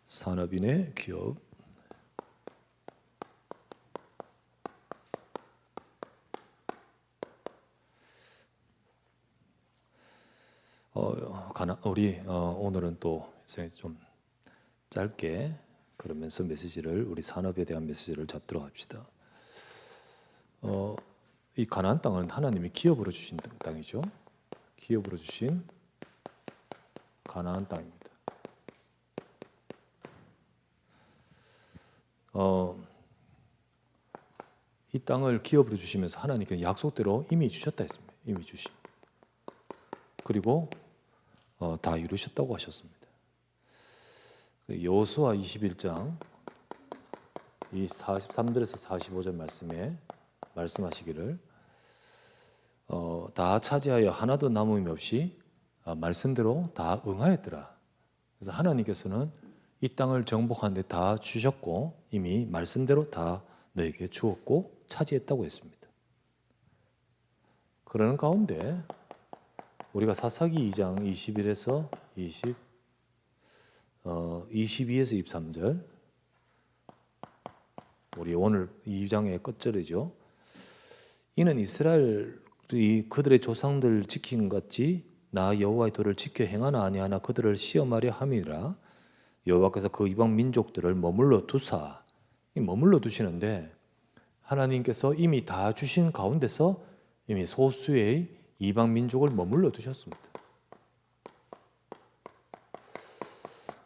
산업인의 기업. 우리 오늘은 또 좀 짧게 그러면서 메시지를, 우리 산업에 대한 메시지를 잡도록 합시다. 이 가나안 땅은 하나님이 기업으로 주신 땅이죠. 기업으로 주신 가나안 땅입니다. 이 땅을 기업으로 주시면서 하나님께서 약속대로 이미 주셨다 했습니다. 이미 주심. 그리고 다 이루셨다고 하셨습니다. 여호수아 21장 이 43절에서 45절 말씀에 말씀하시기를 다 차지하여 하나도 남음이 없이 말씀대로 다 응하였더라. 그래서 하나님께서는 이 땅을 정복하는데 다 주셨고 이미 말씀대로 다 너에게 주었고 차지했다고 했습니다. 그러는 가운데 우리가 사사기 2장 21에서 22에서 23절, 우리 오늘 2장의 끝절이죠. 이는 이스라엘이 그들의 조상들 지킨 것 같이 나 여호와의 도를 지켜 행하나 아니하나 그들을 시험하려 함이라. 여호와께서 그 이방 민족들을 머물러 두사, 머물러 두시는데 하나님께서 이미 다 주신 가운데서 이미 소수의 이방 민족을 머물러 두셨습니다.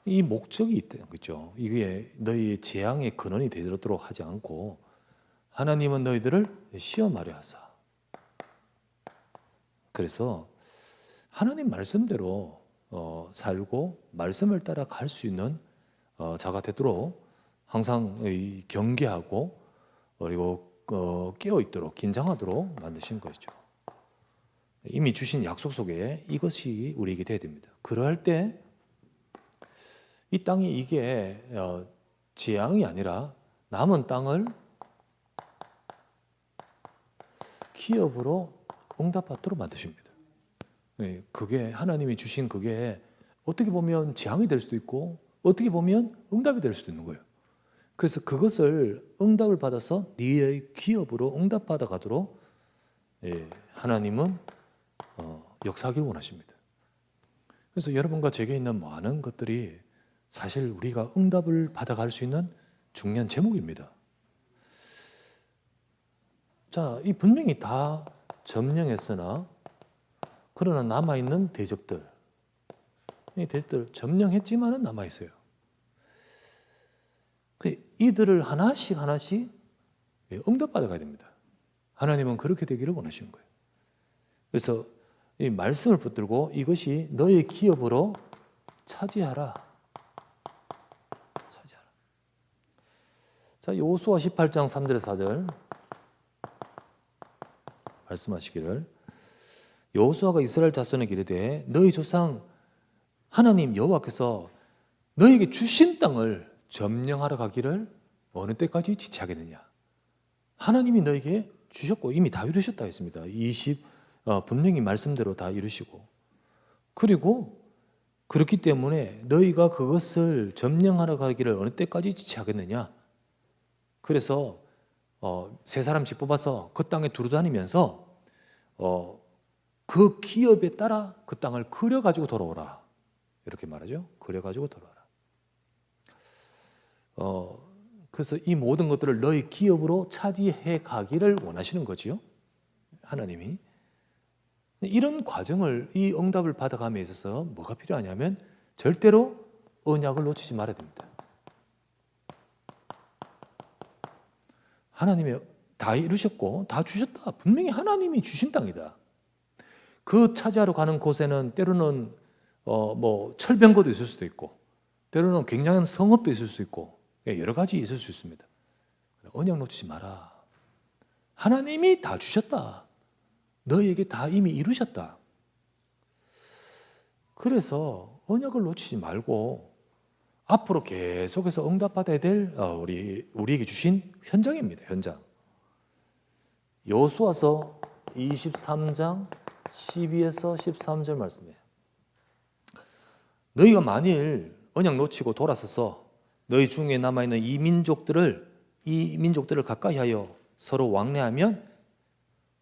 이 목적이 있대요, 그렇죠? 이게 너희의 재앙의 근원이 되도록 하지 않고 하나님은 너희들을 시험하려 하사. 그래서 하나님 말씀대로 살고 말씀을 따라 갈 수 있는 자가 되도록 항상 경계하고 그리고 깨어 있도록, 긴장하도록 만드신 것이죠. 이미 주신 약속 속에 이것이 우리에게 되어야 됩니다. 그럴 때 이 땅이 이게 재앙이 아니라 남은 땅을 기업으로 응답받도록 만드십니다. 그게 하나님이 주신 그게 어떻게 보면 재앙이 될 수도 있고 어떻게 보면 응답이 될 수도 있는 거예요. 그래서 그것을 응답을 받아서 네의 기업으로 응답받아 가도록 하나님은 역사하기를 원하십니다. 그래서 여러분과 제게 있는 많은 것들이 사실 우리가 응답을 받아갈 수 있는 중요한 제목입니다. 자, 이 분명히 다 점령했으나 그러나 남아있는 대적들, 이 대적들 점령했지만은 남아있어요. 이들을 하나씩 응답받아가야 됩니다. 하나님은 그렇게 되기를 원하시는 거예요. 그래서 이 말씀을 붙들고 이것이 너의 기업으로 차지하라. 자, 여호수아 18장 3절에서 4절 말씀하시기를 여호수아가 이스라엘 자손에게 이르되 너희 조상 하나님 여호와께서 너에게 주신 땅을 점령하러 가기를 어느 때까지 지체하겠느냐. 하나님이 너에게 주셨고 이미 다 이루셨다 했습니다. 분명히 말씀대로 다 이루시고, 그리고 그렇기 때문에 너희가 그것을 점령하러 가기를 어느 때까지 지체하겠느냐. 그래서 세 사람씩 뽑아서 그 땅에 두루다니면서 그 기업에 따라 그 땅을 그려가지고 돌아오라. 이렇게 말하죠. 그려가지고 돌아오라. 그래서 이 모든 것들을 너희 기업으로 차지해 가기를 원하시는 거지요. 하나님이. 이런 과정을, 이 응답을 받아감에 있어서 뭐가 필요하냐면 절대로 언약을 놓치지 말아야 됩니다. 하나님이 다 이루셨고 다 주셨다. 분명히 하나님이 주신 땅이다. 그 차지하러 가는 곳에는 때로는 철병거도 있을 수도 있고 때로는 굉장한 성읍도 있을 수 있고 여러 가지 있을 수 있습니다. 언약 놓치지 마라. 하나님이 다 주셨다. 너희에게 다 이미 이루셨다. 그래서 언약을 놓치지 말고 앞으로 계속해서 응답받아야 될 우리에게 주신 현장입니다. 현장. 여호수아서 23장 12에서 13절 말씀이에요. 너희가 만일 언약 놓치고 돌아서서 너희 중에 남아있는 이 민족들을 가까이 하여 서로 왕래하면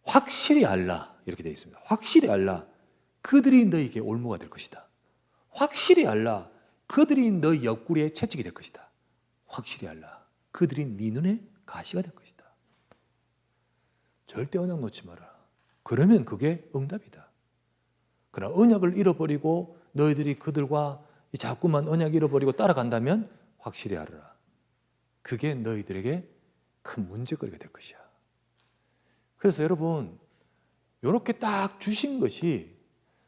확실히 알라. 이렇게 되어 있습니다. 확실히 알라. 그들이 너희에게 올무가 될 것이다. 확실히 알라. 그들이 너희 옆구리에 채찍이 될 것이다. 확실히 알라. 그들이 네 눈에 가시가 될 것이다. 절대 언약 놓지 마라. 그러면 그게 응답이다. 그러나 언약을 잃어버리고 너희들이 그들과 자꾸만 언약 잃어버리고 따라간다면 확실히 알아라. 그게 너희들에게 큰 문제거리가 될 것이야. 그래서 여러분, 이렇게 딱 주신 것이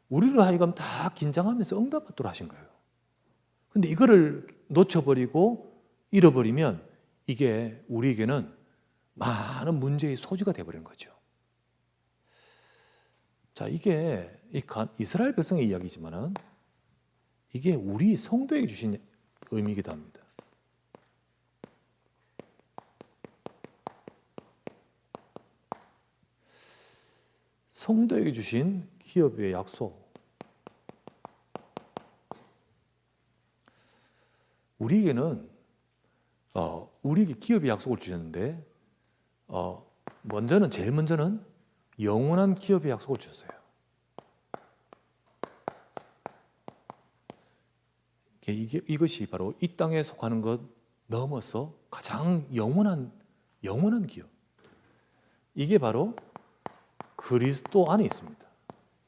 우리를 하여금 다 긴장하면서 응답받도록 하신 거예요. 근데 이거를 놓쳐버리고 잃어버리면 이게 우리에게는 많은 문제의 소지가 되어버린 거죠. 자, 이게 이스라엘 백성의 이야기지만은 이게 우리 성도에게 주신 의미이기도 합니다. 성도에게 주신 기업의 약속. 우리에게는 우리에게 기업의 약속을 주셨는데 제일 먼저는 영원한 기업의 약속을 주셨어요. 이것이 바로 이 땅에 속하는 것 넘어서 가장 영원한 기업. 이게 바로 그리스도 안에 있습니다.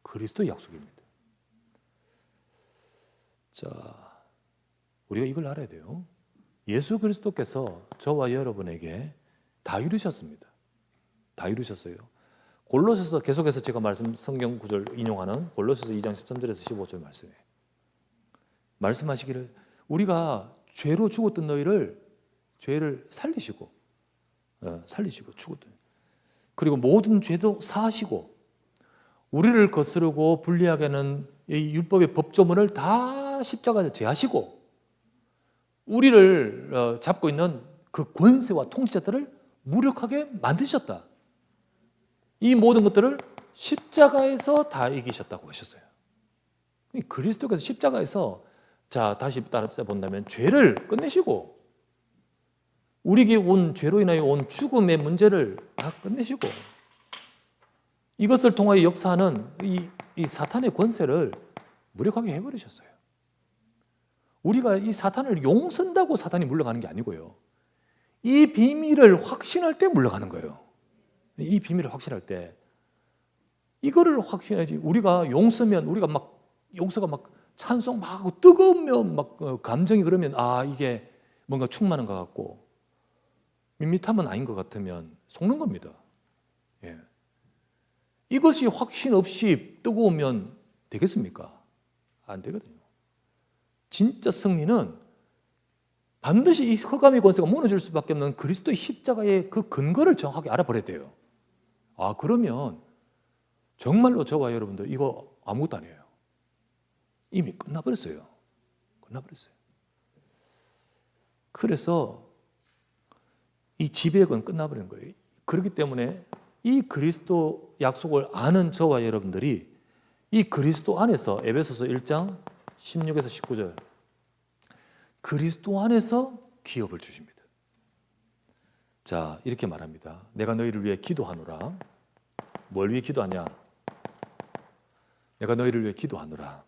그리스도의 약속입니다. 자, 우리가 이걸 알아야 돼요. 예수 그리스도께서 저와 여러분에게 다 이루셨습니다. 다 이루셨어요. 골로새서 계속해서 제가 성경 구절 인용하는 골로새서 2장 13절에서 15절 말씀에 말씀하시기를 우리가 죄로 죽었던 너희를 죄를 살리시고 죽었던 그리고 모든 죄도 사하시고 우리를 거스르고 불리하게 하는 이 율법의 법조문을 다 십자가에 제하시고 우리를 잡고 있는 그 권세와 통치자들을 무력하게 만드셨다. 이 모든 것들을 십자가에서 다 이기셨다고 하셨어요. 그리스도께서 십자가에서 다시 따라서 본다면 죄를 끝내시고 우리에게 온 죄로 인하여 온 죽음의 문제를 다 끝내시고 이것을 통하여 역사하는 이 사탄의 권세를 무력하게 해버리셨어요. 우리가 이 사탄을 용선다고 사탄이 물러가는 게 아니고요. 이 비밀을 확신할 때 물러가는 거예요. 이 비밀을 확신할 때 이거를 확신하지. 우리가 용서면 우리가 용서가 찬송 막 하고 뜨거우면 감정이 그러면 이게 뭔가 충만한 것 같고 밋밋함은 아닌 것 같으면 속는 겁니다. 예. 이것이 확신 없이 뜨거우면 되겠습니까? 안 되거든요. 진짜 승리는 반드시 이 흑암의 권세가 무너질 수밖에 없는 그리스도의 십자가의 그 근거를 정확하게 알아버려야 돼요. 그러면 정말로 저와 여러분들 이거 아무것도 아니에요. 이미 끝나버렸어요. 그래서 이 지배역은 끝나버린 거예요. 그렇기 때문에 이 그리스도 약속을 아는 저와 여러분들이 이 그리스도 안에서 에베소서 1장 16에서 19절 그리스도 안에서 기업을 주십니다. 자, 이렇게 말합니다. 내가 너희를 위해 기도하노라. 뭘 위해 기도하냐? 내가 너희를 위해 기도하노라.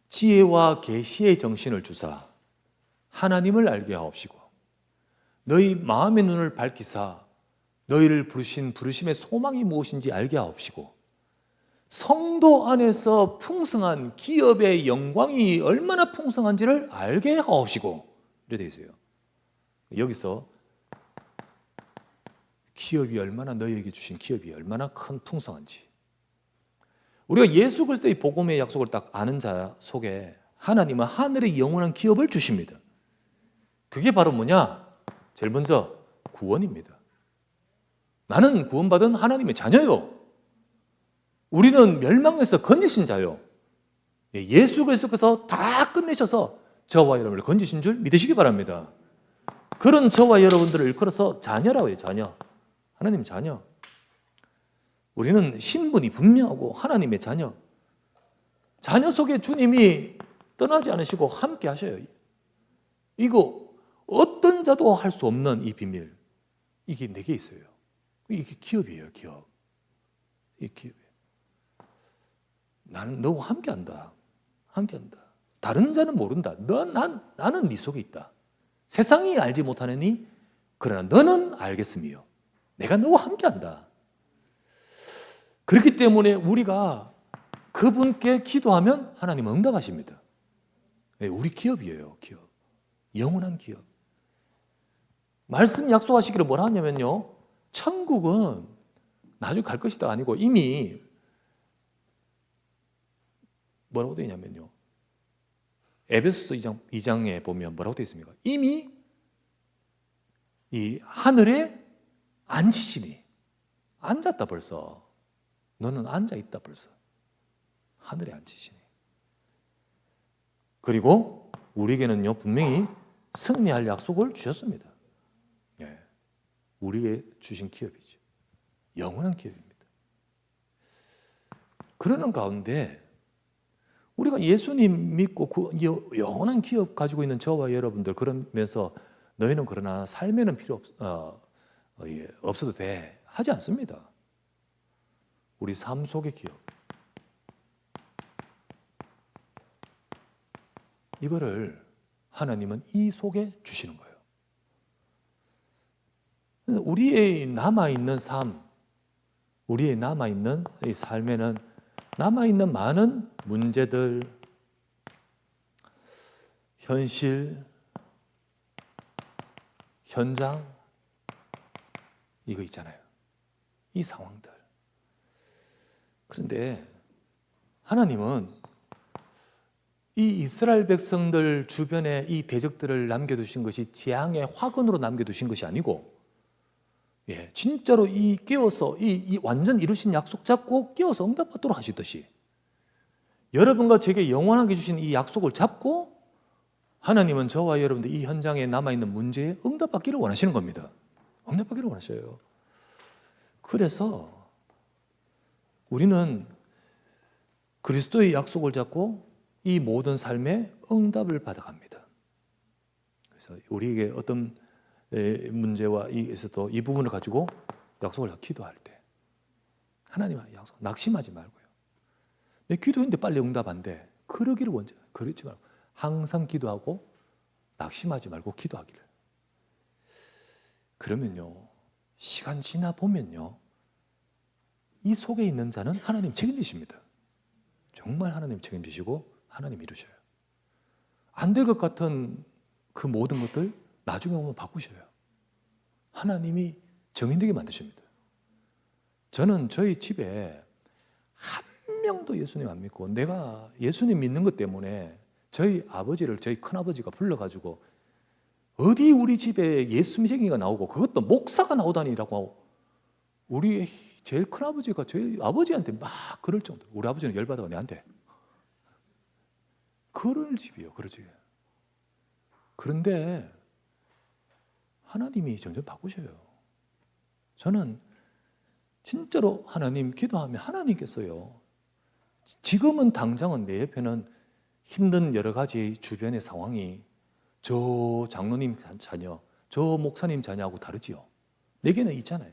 지혜와 계시의 정신을 주사 하나님을 알게 하옵시고 너희 마음의 눈을 밝히사 너희를 부르신 부르심의 소망이 무엇인지 알게 하옵시고 성도 안에서 풍성한 기업의 영광이 얼마나 풍성한지를 알게 하옵시고 이렇게 되어 있어요. 여기서 기업이 얼마나 너희에게 주신 기업이 얼마나 큰 풍성한지 우리가 예수 그리스도의 복음의 약속을 딱 아는 자 속에 하나님은 하늘의 영원한 기업을 주십니다. 그게 바로 뭐냐? 제일 먼저 구원입니다. 나는 구원받은 하나님의 자녀요. 우리는 멸망에서 건지신 자요. 예수 그리스도께서 다 끝내셔서 저와 여러분을 건지신 줄 믿으시기 바랍니다. 그런 저와 여러분들을 일컬어서 자녀라고 해요. 자녀. 하나님 자녀. 우리는 신분이 분명하고 하나님의 자녀. 자녀 속에 주님이 떠나지 않으시고 함께 하셔요. 이거 어떤 자도 할 수 없는 이 비밀, 이게 내게 있어요. 이게 기업이에요, 기업. 이 기업이에요. 나는 너와 함께한다. 함께한다. 다른 자는 모른다. 나는 네 속에 있다. 세상이 알지 못하느니 그러나 너는 알겠으며 내가 너와 함께한다. 그렇기 때문에 우리가 그분께 기도하면 하나님은 응답하십니다. 우리 기업이에요, 기업. 영원한 기업. 말씀 약속하시기를 뭐라 하냐면요, 천국은 나중에 갈 것이다 아니고 이미 뭐라고 되어 있냐면요, 에베소서 2장에 보면 뭐라고 되어 있습니까? 이미 이 하늘에 앉으시니, 앉았다 벌써. 너는 앉아있다 벌써. 하늘에 앉으시니. 그리고 우리에게는요 분명히 승리할 약속을 주셨습니다. 예, 우리에게 주신 기업이죠. 영원한 기업입니다. 그러는 가운데 우리가 예수님 믿고 그 영원한 기업 가지고 있는 저와 여러분들, 그러면서 너희는 그러나 삶에는 필요 없어도 돼 하지 않습니다. 우리 삶 속의 기업, 이거를 하나님은 이 속에 주시는 거예요. 우리의 남아있는 삶, 우리의 남아있는 이 삶에는 남아있는 많은 문제들, 현실, 현장, 이거 있잖아요. 이 상황들. 그런데 하나님은 이 이스라엘 백성들 주변에 이 대적들을 남겨두신 것이 재앙의 화근으로 남겨두신 것이 아니고, 예, 진짜로 이 깨어서 이 완전 이루신 약속 잡고 깨어서 응답받도록 하시듯이 여러분과 제게 영원하게 주신 이 약속을 잡고 하나님은 저와 여러분들 이 현장에 남아있는 문제에 응답받기를 원하시는 겁니다. 응답받기를 원하셔요. 그래서 우리는 그리스도의 약속을 잡고 이 모든 삶에 응답을 받아갑니다. 그래서 우리에게 어떤 문제와 있어도 이 부분을 가지고 약속을 기도할 때 하나님의 약속 낙심하지 말고요. 내 기도했는데 빨리 응답 안 돼. 그러기를 원치 그러지 말고 항상 기도하고 낙심하지 말고 기도하기를. 그러면요, 시간 지나 보면요, 이 속에 있는 자는 하나님 책임지십니다. 정말 하나님 책임지시고 하나님 이루셔요. 안 될 것 같은 그 모든 것들 나중에 오면 바꾸셔요. 하나님이 정인되게 만드십니다. 저는 저희 집에 한 명도 예수님 안 믿고 내가 예수님 믿는 것 때문에 저희 아버지를 저희 큰아버지가 불러가지고 어디 우리 집에 예수쟁이가 나오고 그것도 목사가 나오다니라고 하고 우리 제일 큰아버지가 저희 아버지한테 막 그럴 정도로, 우리 아버지는 열받아가 내한테 그럴 집이에요. 그럴 집. 그런데 하나님이 점점 바꾸셔요. 저는 진짜로 하나님 기도하면 하나님께서요, 지금은 당장은 내 옆에는 힘든 여러 가지 주변의 상황이 저 장로님 자녀, 저 목사님 자녀하고 다르지요. 내게는 있잖아요.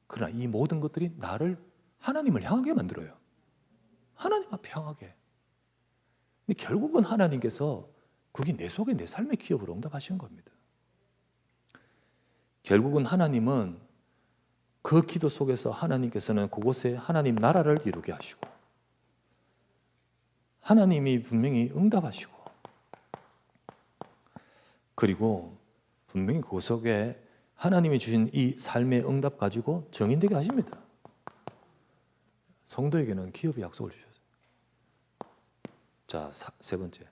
그러나 이 모든 것들이 나를 하나님을 향하게 만들어요. 하나님 앞에 향하게. 근데 결국은 하나님께서 그게 내 속에 내 삶의 기업으로 응답하시는 겁니다. 결국은 하나님은 그 기도 속에서 하나님께서는 그곳에 하나님 나라를 이루게 하시고 하나님이 분명히 응답하시고 그리고 분명히 그 속에 하나님이 주신 이 삶의 응답 가지고 정인되게 하십니다. 성도에게는 기업의 약속을 주셨어요. 자, 세 번째.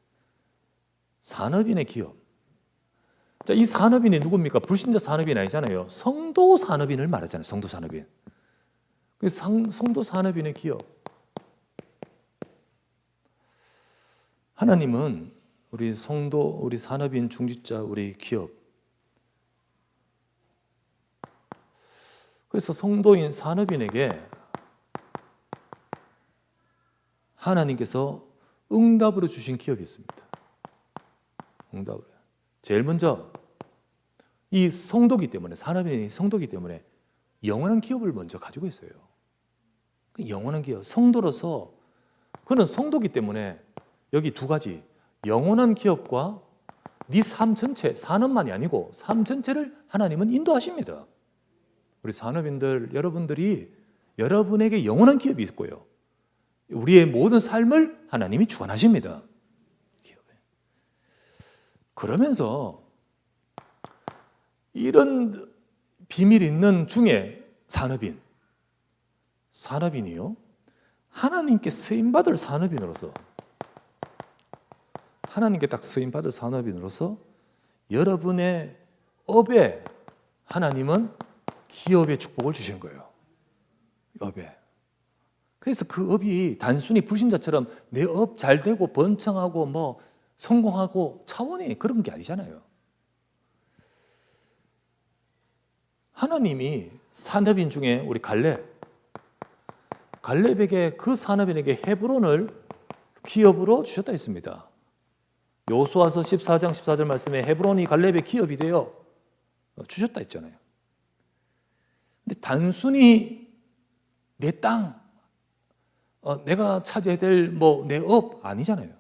산업인의 기업. 자, 이 산업인이 누굽니까? 불신자 산업인 아니잖아요. 성도 산업인을 말하잖아요. 성도 산업인. 그 성도 산업인의 기업. 하나님은 우리 성도, 우리 산업인, 중직자, 우리 기업. 그래서 성도인, 산업인에게 하나님께서 응답으로 주신 기업이 있습니다. 응답으로. 제일 먼저 이 성도기 때문에, 산업인이 성도기 때문에 영원한 기업을 먼저 가지고 있어요. 영원한 기업, 성도로서 그는 성도기 때문에 여기 두 가지, 영원한 기업과 네 삶 전체, 산업만이 아니고 삶 전체를 하나님은 인도하십니다. 우리 산업인들 여러분들이 여러분에게 영원한 기업이 있고요, 우리의 모든 삶을 하나님이 주관하십니다. 기업에. 그러면서 이런 비밀이 있는 중에 산업인이요, 하나님께 쓰임받을 산업인으로서, 하나님께 딱 쓰임받을 산업인으로서 여러분의 업에 하나님은 기업의 축복을 주신 거예요. 업에. 그래서 그 업이 단순히 불신자처럼 내 업 잘 되고 번창하고 뭐 성공하고 차원이 그런 게 아니잖아요. 하나님이 산업인 중에 우리 갈렙에게, 그 산업인에게 헤브론을 기업으로 주셨다 했습니다. 여호수아서 14장 14절 말씀에 헤브론이 갈렙의 기업이 되어 주셨다 했잖아요. 근데 단순히 내 땅, 내가 차지해야 될 뭐 내 업 아니잖아요.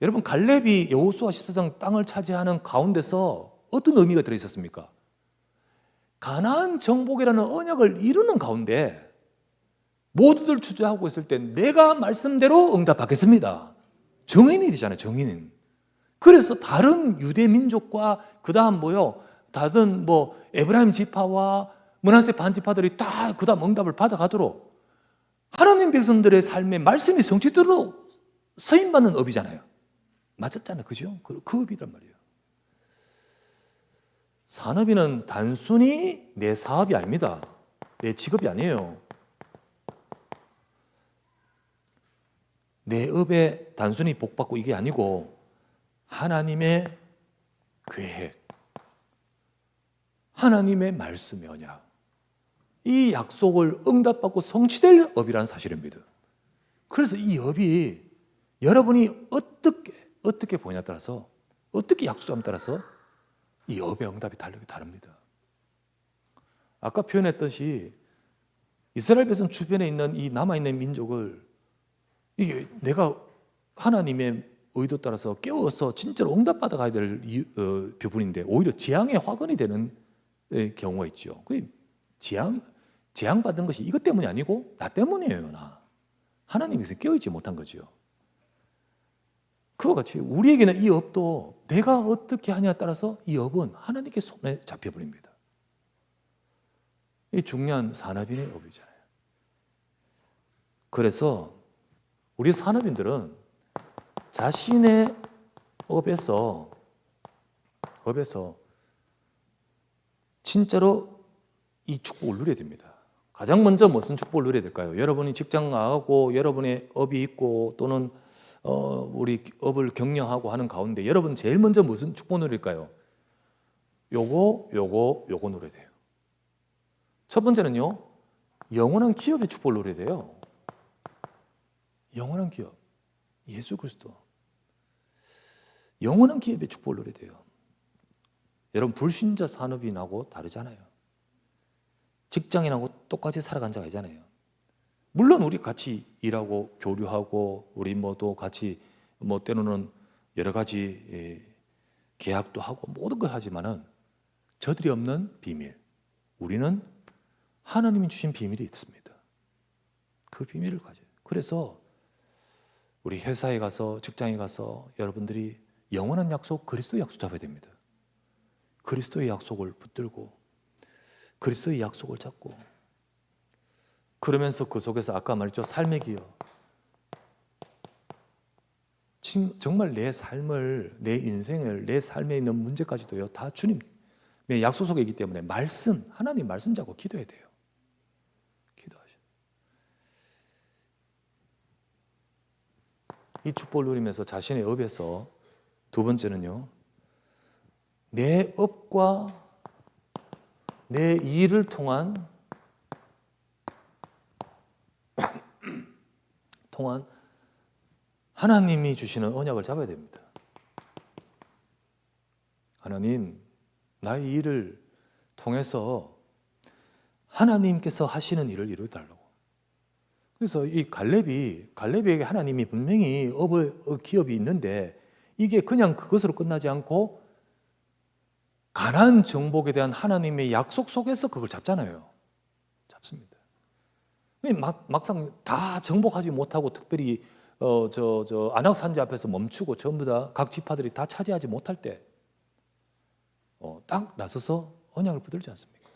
여러분, 갈렙이 여호수아 14장 땅을 차지하는 가운데서 어떤 의미가 들어있었습니까? 가나안 정복이라는 언약을 이루는 가운데 모두들 주저하고 있을 때 내가 말씀대로 응답받겠습니다. 정인이 되잖아요, 정인. 그래서 다른 유대 민족과 그 다음 다른 에브라임 지파와 므낫세 반지파들이 다 그 다음 응답을 받아가도록 하나님 백성들의 삶에 말씀이 성취되도록 서임받는 업이잖아요. 맞았잖아요, 그죠? 그 업이란 말이에요. 산업인은 단순히 내 사업이 아닙니다. 내 직업이 아니에요. 내 업에 단순히 복받고 이게 아니고 하나님의 계획, 하나님의 말씀의 언약, 이 약속을 응답받고 성취될 업이라는 사실입니다. 그래서 이 업이 여러분이 어떻게 보냐에 따라서, 어떻게 약속함에 따라서 이 업의 응답이 다릅니다. 아까 표현했듯이 이스라엘 백성 주변에 있는 이 남아있는 민족을, 이게 내가 하나님의 의도 따라서 깨워서 진짜로 응답받아 가야 될 부분인데 오히려 재앙의 화근이 되는 경우가 있죠. 재앙받은 것이 이것 때문이 아니고 나 때문이에요. 하나님께서 깨어있지 못한 거죠. 그와 같이 우리에게는 이 업도 내가 어떻게 하냐에 따라서 이 업은 하나님께 손에 잡혀버립니다. 이 중요한 산업인의 업이잖아요. 그래서 우리 산업인들은 자신의 업에서 진짜로 이 축복을 누려야 됩니다. 가장 먼저 무슨 축복을 누려야 될까요? 여러분이 직장 나가고 여러분의 업이 있고 또는 우리 업을 격려하고 하는 가운데 여러분 제일 먼저 무슨 축복 누릴까요? 요거 누려야 돼요. 첫 번째는요, 영원한 기업의 축복을 누려야 돼요. 영원한 기업, 예수 그리스도. 영원한 기업의 축복을 누려야 돼요. 여러분, 불신자 산업인하고 다르잖아요. 직장인하고 똑같이 살아간 자가 아니잖아요. 물론 우리 같이 일하고 교류하고 우리 또 같이 때로는 여러 가지 계약도 하고 모든 걸 하지만은 저들이 없는 비밀, 우리는 하나님이 주신 비밀이 있습니다. 그 비밀을 가져요. 그래서 우리 회사에 가서, 직장에 가서 여러분들이 영원한 약속, 그리스도의 약속 잡아야 됩니다. 그리스도의 약속을 붙들고 그리스도의 약속을 잡고, 그러면서 그 속에서 아까 말했죠, 삶의 기여. 정말 내 삶을, 내 인생을, 내 삶에 있는 문제까지도요 다 주님의 약속 속에 있기 때문에 하나님 말씀 잡고 기도해야 돼요. 기도하셔. 이 축복을 누리면서 자신의 업에서, 두 번째는요, 내 업과 내 일을 통한 하나님이 주시는 언약을 잡아야 됩니다. 하나님, 나의 일을 통해서 하나님께서 하시는 일을 이루어달라고. 그래서 이 갈렙에게 하나님이 분명히 기업이 있는데 이게 그냥 그것으로 끝나지 않고 가나안 정복에 대한 하나님의 약속 속에서 그걸 잡잖아요. 잡습니다. 막상 다 정복하지 못하고 특별히 안악 산지 앞에서 멈추고 전부 다 각 지파들이 다 차지하지 못할 때 딱 나서서 언약을 붙들지 않습니까?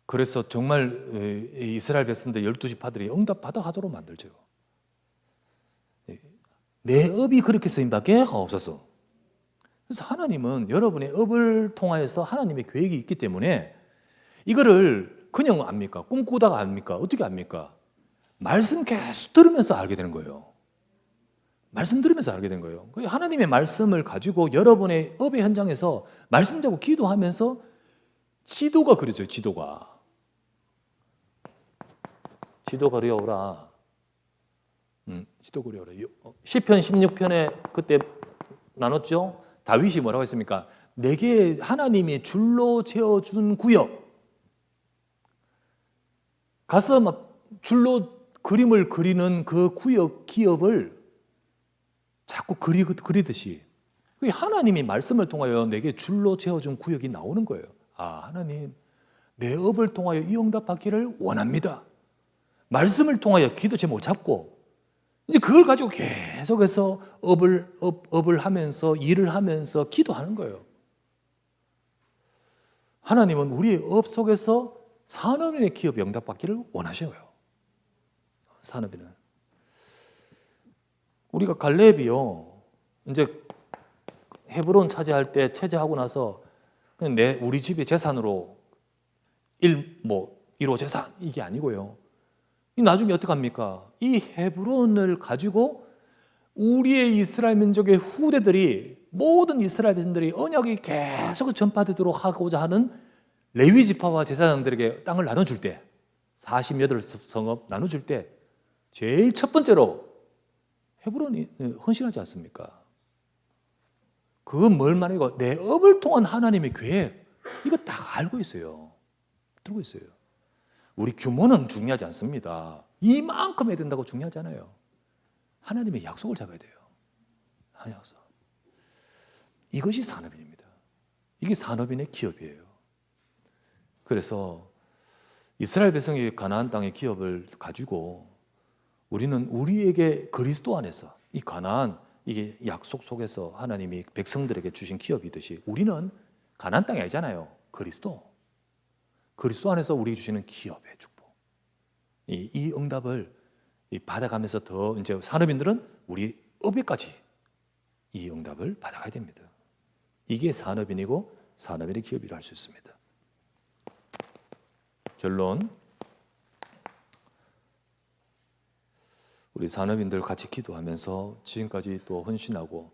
그래서 정말 이스라엘 백성들 12지파들이 응답받아가도록 만들죠. 내 업이 그렇게 쓰임밖에 없어서. 그래서 하나님은 여러분의 업을 통하여서 하나님의 계획이 있기 때문에 이거를 그냥 압니까? 꿈꾸다가 압니까? 어떻게 압니까? 말씀 계속 들으면서 알게 되는 거예요. 말씀 들으면서 알게 된 거예요. 하나님의 말씀을 가지고 여러분의 업의 현장에서 말씀 잡고 기도하면서 지도가 그려져요. 지도가 그려오라. 지도 그려오라. 시편 16편에 그때 나눴죠. 다윗이 뭐라고 했습니까? 내게 하나님이 줄로 재어준 구역, 가서 막 줄로 그림을 그리는 그 구역 기업을 자꾸 그리듯이 하나님이 말씀을 통하여 내게 줄로 재어준 구역이 나오는 거예요. 아, 하나님, 내 업을 통하여 이 응답받기를 원합니다. 말씀을 통하여 기도 제목 잡고 이제 그걸 가지고 계속해서 업을 하면서 일을 하면서 기도하는 거예요. 하나님은 우리의 업 속에서 산업인의 기업 응답받기를 원하셔요. 산업인은 우리가 갈렙이요, 이제 헤브론 차지할 때 체제하고 나서 그냥 우리 집의 재산으로 1호 재산 이게 아니고요. 나중에 어떻게 합니까? 이 헤브론을 가지고 우리의 이스라엘 민족의 후대들이 모든 이스라엘 백성들이 언약이 계속 전파되도록 하고자 하는 레위 지파와 제사장들에게 땅을 나눠줄 때 48성읍 나눠줄 때 제일 첫 번째로 헤브론이 헌신하지 않습니까? 그건 뭘 말이고 내 업을 통한 하나님의 계획 이거 딱 알고 있어요. 들고 있어요. 우리 규모는 중요하지 않습니다. 이만큼 해야 된다고 중요하지 않아요. 하나님의 약속을 잡아야 돼요. 약속. 이것이 산업인입니다. 이게 산업인의 기업이에요. 그래서 이스라엘 백성이 가나안 땅의 기업을 가지고 우리는 우리에게 그리스도 안에서 이 가나안 이게 약속 속에서 하나님이 백성들에게 주신 기업이듯이 우리는 가나안 땅이 아니잖아요. 그리스도 안에서 우리에게 주시는 기업의 축복. 이 응답을 받아가면서 더 이제 산업인들은 우리 업에까지 이 응답을 받아가야 됩니다. 이게 산업인이고 산업인의 기업이라 할 수 있습니다. 결론, 우리 산업인들 같이 기도하면서 지금까지 또 헌신하고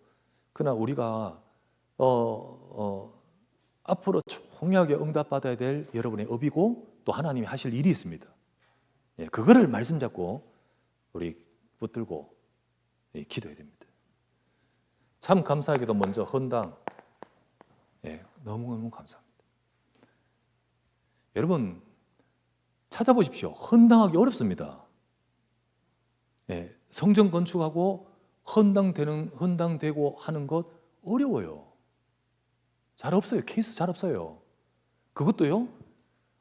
그러나 우리가 앞으로 총력하게 응답받아야 될 여러분의 업이고 또 하나님이 하실 일이 있습니다. 그거를 말씀 잡고 우리 붙들고 기도해야 됩니다. 참 감사하게도 먼저 헌당 너무너무 감사합니다. 여러분 찾아보십시오. 헌당하기 어렵습니다. 성전 건축하고 헌당되고 하는 것 어려워요. 잘 없어요. 케이스 잘 없어요. 그것도요.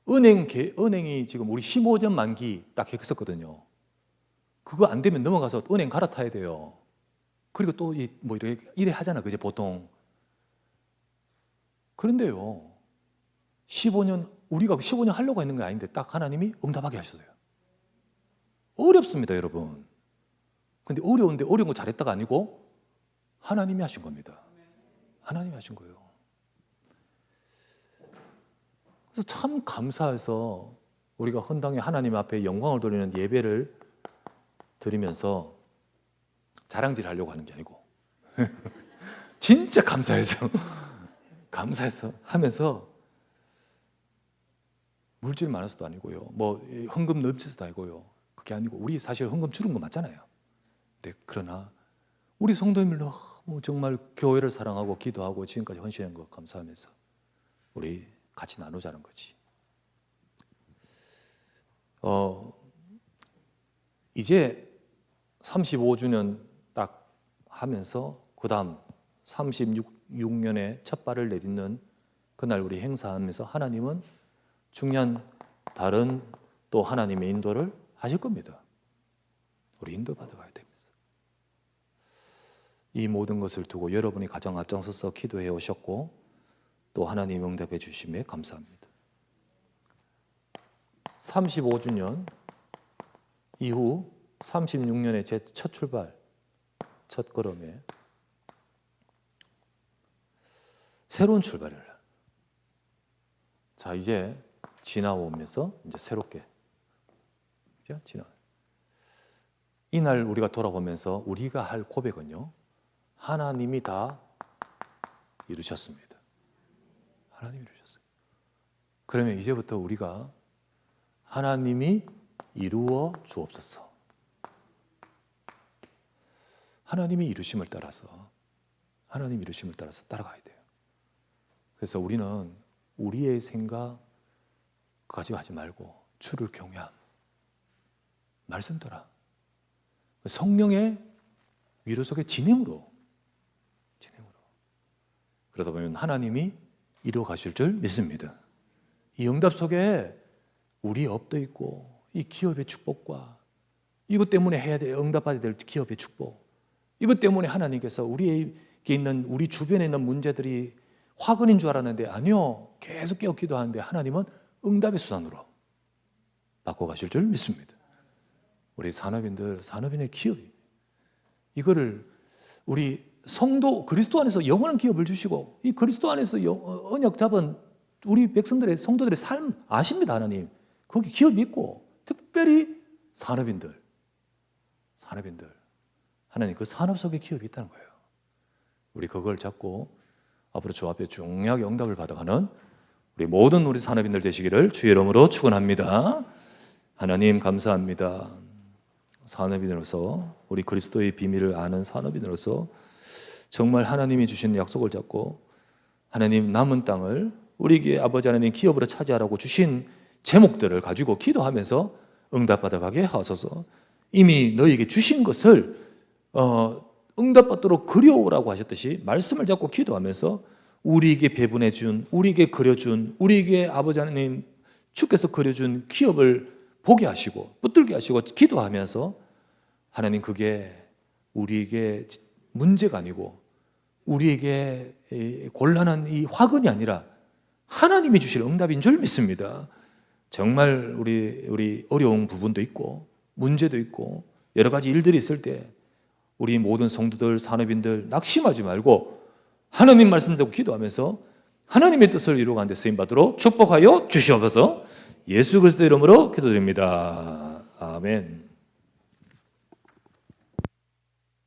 은행이 지금 우리 15년 만기 딱 했었거든요. 그거 안 되면 넘어가서 은행 갈아타야 돼요. 그리고 또 이래 하잖아. 그제 보통. 그런데요. 15년 우리가 15년 하려고 했는 게 아닌데 딱 하나님이 응답하게 하셨어요. 어렵습니다, 여러분. 근데 어려운데 어려운 거 잘했다가 아니고 하나님이 하신 겁니다. 하나님이 하신 거예요. 그래서 참 감사해서 우리가 헌당에 하나님 앞에 영광을 돌리는 예배를 드리면서 자랑질 하려고 하는 게 아니고 진짜 감사해서 하면서 물질 많아서도 아니고요. 헌금 넘쳐서도 아니고요. 그게 아니고 우리 사실 헌금 줄은 거 맞잖아요. 그러나 우리 성도님들 너무 정말 교회를 사랑하고 기도하고 지금까지 헌신한 것 감사하면서 우리 같이 나누자는 거지. 이제 35주년 딱 하면서 그 다음 36년의 첫 발을 내딛는 그날 우리 행사하면서 하나님은 중요한 다른 또 하나님의 인도를 하실 겁니다. 우리 인도 받아가야 됩니다. 이 모든 것을 두고 여러분이 가장 앞장서서 기도해 오셨고 또 하나님 응답해 주심에 감사합니다. 35주년 이후 36년의 제 첫 출발, 첫 걸음에 새로운 출발을. 자, 이제 지나오면서 이제 새롭게 지나. 이날 우리가 돌아보면서 우리가 할 고백은요, 하나님이 다 이루셨습니다. 하나님이 이루셨어요. 그러면 이제부터 우리가 하나님이 이루어 주옵소서. 하나님이 이루심을 따라서, 하나님 이루심을 따라서 따라가야 돼요. 그래서 우리는 우리의 생각 가지고 하지 말고 주를 경외함, 말씀 따라 성령의 위로 속의 진행으로 그러다 보면 하나님이 이루어 가실 줄 믿습니다. 이 응답 속에 우리 업도 있고 이 기업의 축복과 이것 때문에 해야 될 응답받아야 될 기업의 축복, 이것 때문에 하나님께서 우리에게 있는 우리 주변에 있는 문제들이 화근인 줄 알았는데 아니요, 계속 깨어 기도하는데 하나님은 응답의 수단으로 바꿔가실 줄 믿습니다. 우리 산업인의 기업이 이거를 우리 성도 그리스도 안에서 영원한 기업을 주시고 이 그리스도 안에서 언약 잡은 우리 백성들의 성도들의 삶 아십니다. 하나님 거기 기업이 있고 특별히 산업인들 하나님 그 산업 속에 기업이 있다는 거예요. 우리 그걸 잡고 앞으로 주 앞에 중요하게 응답을 받아가는 우리 산업인들 되시기를 주의 이름으로 축원합니다. 하나님 감사합니다. 산업인으로서 우리 그리스도의 비밀을 아는 산업인으로서 정말 하나님이 주신 약속을 잡고 하나님 남은 땅을 우리에게 아버지 하나님 기업으로 차지하라고 주신 제목들을 가지고 기도하면서 응답받아가게 하소서. 이미 너희에게 주신 것을 응답받도록 그려오라고 하셨듯이 말씀을 잡고 기도하면서 우리에게 배분해 준, 우리에게 그려준, 우리에게 아버지 하나님 주께서 그려준 기업을 보게 하시고 붙들게 하시고 기도하면서 하나님 그게 우리에게 문제가 아니고 우리에게 곤란한 이 화근이 아니라 하나님이 주실 응답인 줄 믿습니다. 정말 우리 어려운 부분도 있고 문제도 있고 여러 가지 일들이 있을 때 우리 모든 성도들, 산업인들 낙심하지 말고 하나님 말씀 듣고 기도하면서 하나님의 뜻을 이루어가는 데 쓰임받도록 축복하여 주시옵소서. 예수 그리스도 이름으로 기도드립니다. 아멘.